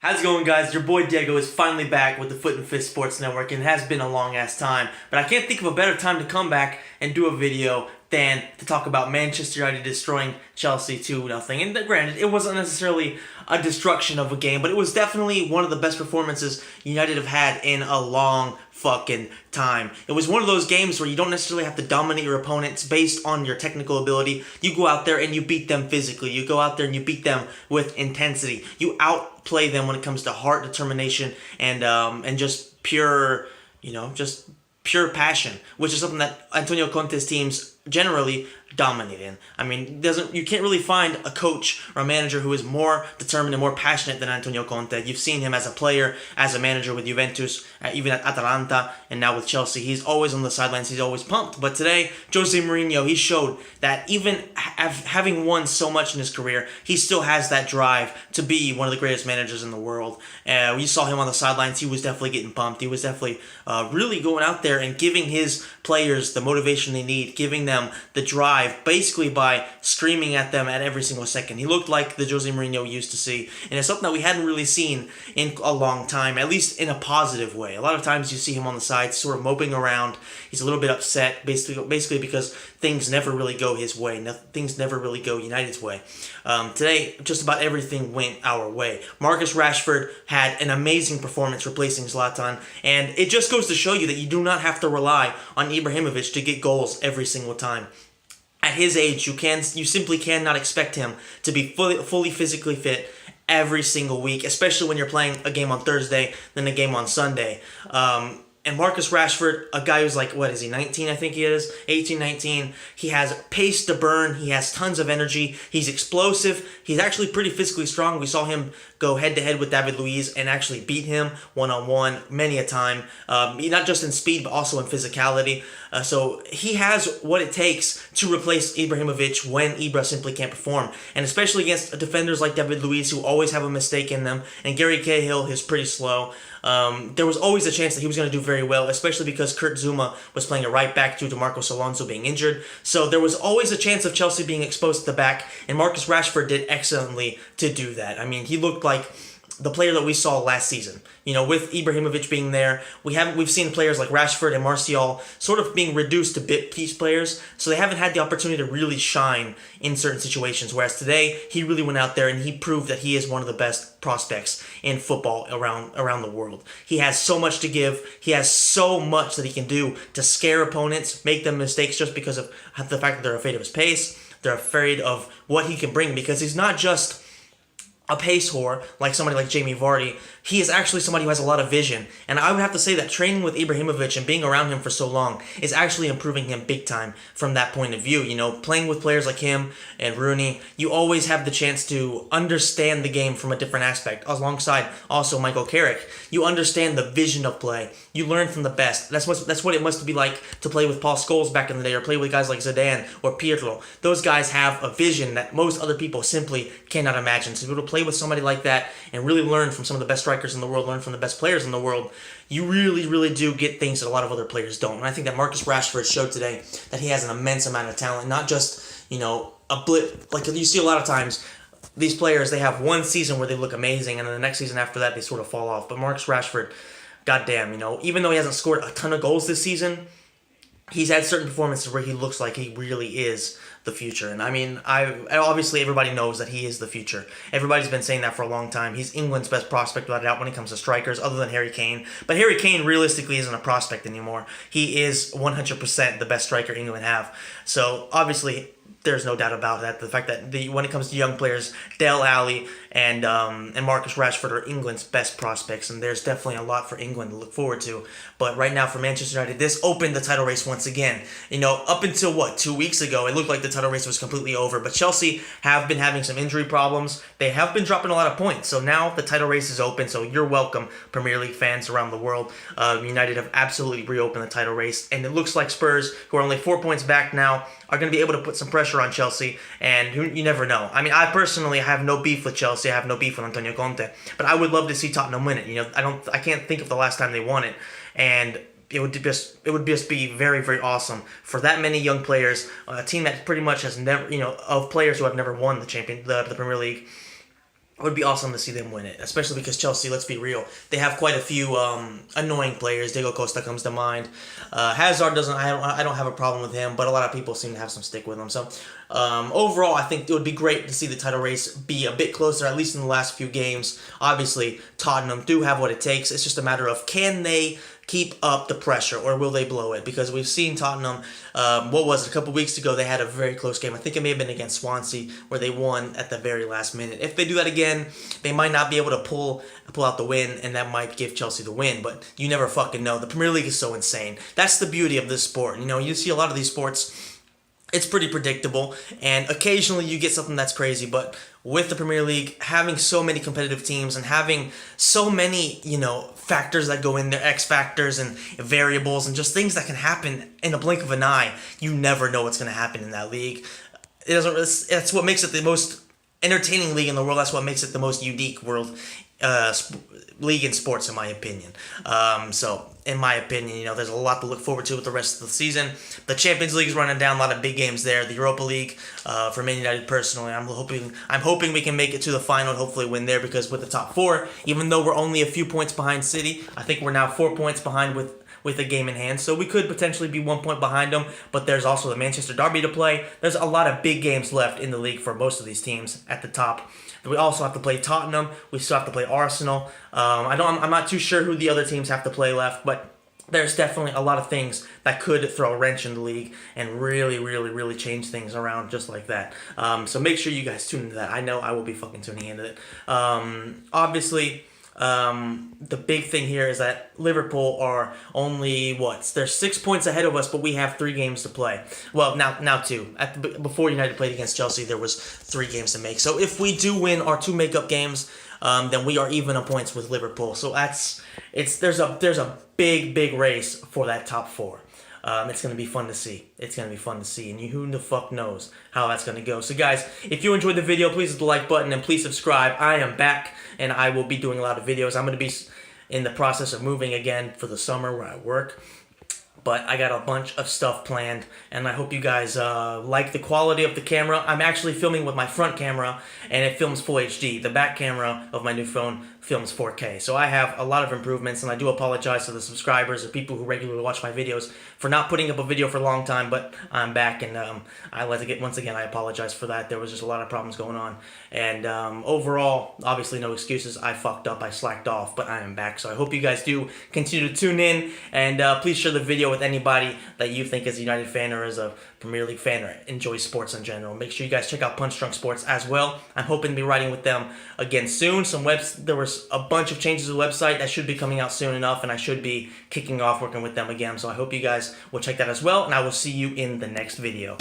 How's it going, guys? Your boy Diego is finally back with the Foot and Fist Sports Network, and it has been a long ass time. But I can't think of a better time to come back and do a video than to talk about Manchester United destroying Chelsea 2-0. And granted, it wasn't necessarily a destruction of a game, but it was definitely one of the best performances United have had in a long fucking time. It was one of those games where you don't necessarily have to dominate your opponents based on your technical ability. You go out there and you beat them physically. You go out there and you beat them with intensity. You outplay them when it comes to heart, determination, and just pure, just pure passion, which is something that Antonio Conte's teams generally dominate in. I mean, you can't really find a coach or a manager who is more determined and more passionate than Antonio Conte. You've seen him as a player, as a manager with Juventus, even at Atalanta, and now with Chelsea. He's always on the sidelines. He's always pumped. But today, Jose Mourinho, he showed that even having won so much in his career, he still has that drive to be one of the greatest managers in the world. We saw him on the sidelines. He was definitely getting pumped. He was definitely really going out there and giving his players the motivation they need, giving them the drive, basically by screaming at them at every single second. He looked like the Jose Mourinho we used to see, and it's something that we hadn't really seen in a long time, at least in a positive way. A lot of times you see him on the side sort of moping around. He's a little bit upset, basically because things never really go his way. Things never really go United's way. Today, just about everything went our way. Marcus Rashford had an amazing performance replacing Zlatan, and it just goes to show you that you do not have to rely on Ibrahimovic to get goals every single time. At his age, you simply cannot expect him to be fully physically fit every single week, especially when you're playing a game on Thursday, then a game on Sunday. And Marcus Rashford, a guy who's like, what is he, 19, I think he is? 18, 19. He has pace to burn. He has tons of energy. He's explosive. He's actually pretty physically strong. We saw him go head-to-head with David Luiz and actually beat him one-on-one many a time. Not just in speed, but also in physicality. So he has what it takes to replace Ibrahimovic when Ibra simply can't perform. And especially against defenders like David Luiz, who always have a mistake in them, and Gary Cahill, who's pretty slow. There was always a chance that he was going to do very well, especially because Kurt Zuma was playing a right back due to Marcos Alonso being injured. So there was always a chance of Chelsea being exposed at the back, and Marcus Rashford did excellently to do that. I mean, he looked like the player that we saw last season. With Ibrahimovic being there, we've seen players like Rashford and Martial sort of being reduced to piece players, so they haven't had the opportunity to really shine in certain situations. Whereas today, he really went out there and he proved that he is one of the best prospects in football around the world. He has so much to give. He has so much that he can do to scare opponents, make them mistakes just because of the fact that they're afraid of his pace. They're afraid of what he can bring, because he's not just a pace whore like somebody like Jamie Vardy. He is actually somebody who has a lot of vision. And I would have to say that training with Ibrahimovic and being around him for so long is actually improving him big time from that point of view. Playing with players like him and Rooney, you always have the chance to understand the game from a different aspect, alongside also Michael Carrick. You understand the vision of play. You learn from the best. That's what it must be like to play with Paul Scholes back in the day, or play with guys like Zidane or Pirlo. Those guys have a vision that most other people simply cannot imagine. So to be able to play with somebody like that and really learn from some of the best strikers in the world, learn from the best players in the world, you really, really do get things that a lot of other players don't. And I think that Marcus Rashford showed today that he has an immense amount of talent, not just, a blip. Like you see a lot of times, these players, they have one season where they look amazing, and then the next season after that, they sort of fall off. But Marcus Rashford, goddamn, even though he hasn't scored a ton of goals this season, he's had certain performances where he looks like he really is the future. And I mean, obviously everybody knows that he is the future. Everybody's been saying that for a long time. He's England's best prospect without a doubt when it comes to strikers, other than Harry Kane. But Harry Kane realistically isn't a prospect anymore. He is 100% the best striker England have. So obviously, there's no doubt about that. The fact that when it comes to young players, Dele Alli and Marcus Rashford are England's best prospects, and there's definitely a lot for England to look forward to. But right now for Manchester United, this opened the title race once again. Up until 2 weeks ago, it looked like the title race was completely over. But Chelsea have been having some injury problems. They have been dropping a lot of points. So now the title race is open. So you're welcome, Premier League fans around the world. United have absolutely reopened the title race, and it looks like Spurs, who are only 4 points back now, are going to be able to put some pressure on Chelsea, and you never know. I mean, I personally have no beef with Chelsea. I have no beef with Antonio Conte, but I would love to see Tottenham win it. I can't think of the last time they won it, and it would just be very, very awesome for that many young players, a team that pretty much has never, of players who have never won the Premier League. It would be awesome to see them win it, especially because Chelsea, let's be real, they have quite a few annoying players. Diego Costa comes to mind. Hazard doesn't. I don't have a problem with him, but a lot of people seem to have some stick with him. So overall, I think it would be great to see the title race be a bit closer, at least in the last few games. Obviously, Tottenham do have what it takes. It's just a matter of, can they keep up the pressure, or will they blow it? Because we've seen Tottenham, what was it, a couple weeks ago, they had a very close game. I think it may have been against Swansea, where they won at the very last minute. If they do that again, they might not be able to pull out the win, and that might give Chelsea the win, but you never fucking know. The Premier League is so insane. That's the beauty of this sport. You know, you see a lot of these sports, it's pretty predictable, and occasionally you get something that's crazy, but with the Premier League, having so many competitive teams and having so many, factors that go in there, X factors and variables and just things that can happen in a blink of an eye, you never know what's going to happen in that league. That's what makes it the most entertaining league in the world. That's what makes it the most unique league in sports, in my opinion. So, in my opinion, there's a lot to look forward to with the rest of the season. The Champions League is running down, a lot of big games there. The Europa League, for Man United personally, I'm hoping we can make it to the final and hopefully win there, because with the top four, even though we're only a few points behind City, I think we're now 4 points behind with a game in hand, so we could potentially be 1 point behind them, but there's also the Manchester Derby to play. There's a lot of big games left in the league for most of these teams at the top. We also have to play Tottenham. We still have to play Arsenal. I'm not too sure who the other teams have to play left, but there's definitely a lot of things that could throw a wrench in the league and really, really, really change things around just like that. So make sure you guys tune into that. I know I will be fucking tuning into it. Obviously, the big thing here is that Liverpool are only, they're 6 points ahead of us, but we have 3 games to play. Well, now 2. Before United played against Chelsea, there was 3 games to make. So if we do win our 2 makeup games, then we are even on points with Liverpool. So there's a big race for that top 4. It's going to be fun to see. And who the fuck knows how that's going to go. So guys, if you enjoyed the video, please hit the like button and please subscribe. I am back, and I will be doing a lot of videos. I'm going to be in the process of moving again for the summer where I work. But I got a bunch of stuff planned, and I hope you guys like the quality of the camera. I'm actually filming with my front camera, and it films Full HD. The back camera of my new phone films 4K. So I have a lot of improvements, and I do apologize to the subscribers or people who regularly watch my videos for not putting up a video for a long time, but I'm back, and once again, I apologize for that. There was just a lot of problems going on, and overall, obviously no excuses. I fucked up, I slacked off, but I am back. So I hope you guys do continue to tune in, and please share the video with anybody that you think is a United fan or is a Premier League fan or enjoys sports in general. Make sure you guys check out Punch Drunk Sports as well. I'm hoping to be writing with them again soon. There was a bunch of changes to the website that should be coming out soon enough, and I should be kicking off working with them again. So I hope you guys will check that as well, and I will see you in the next video.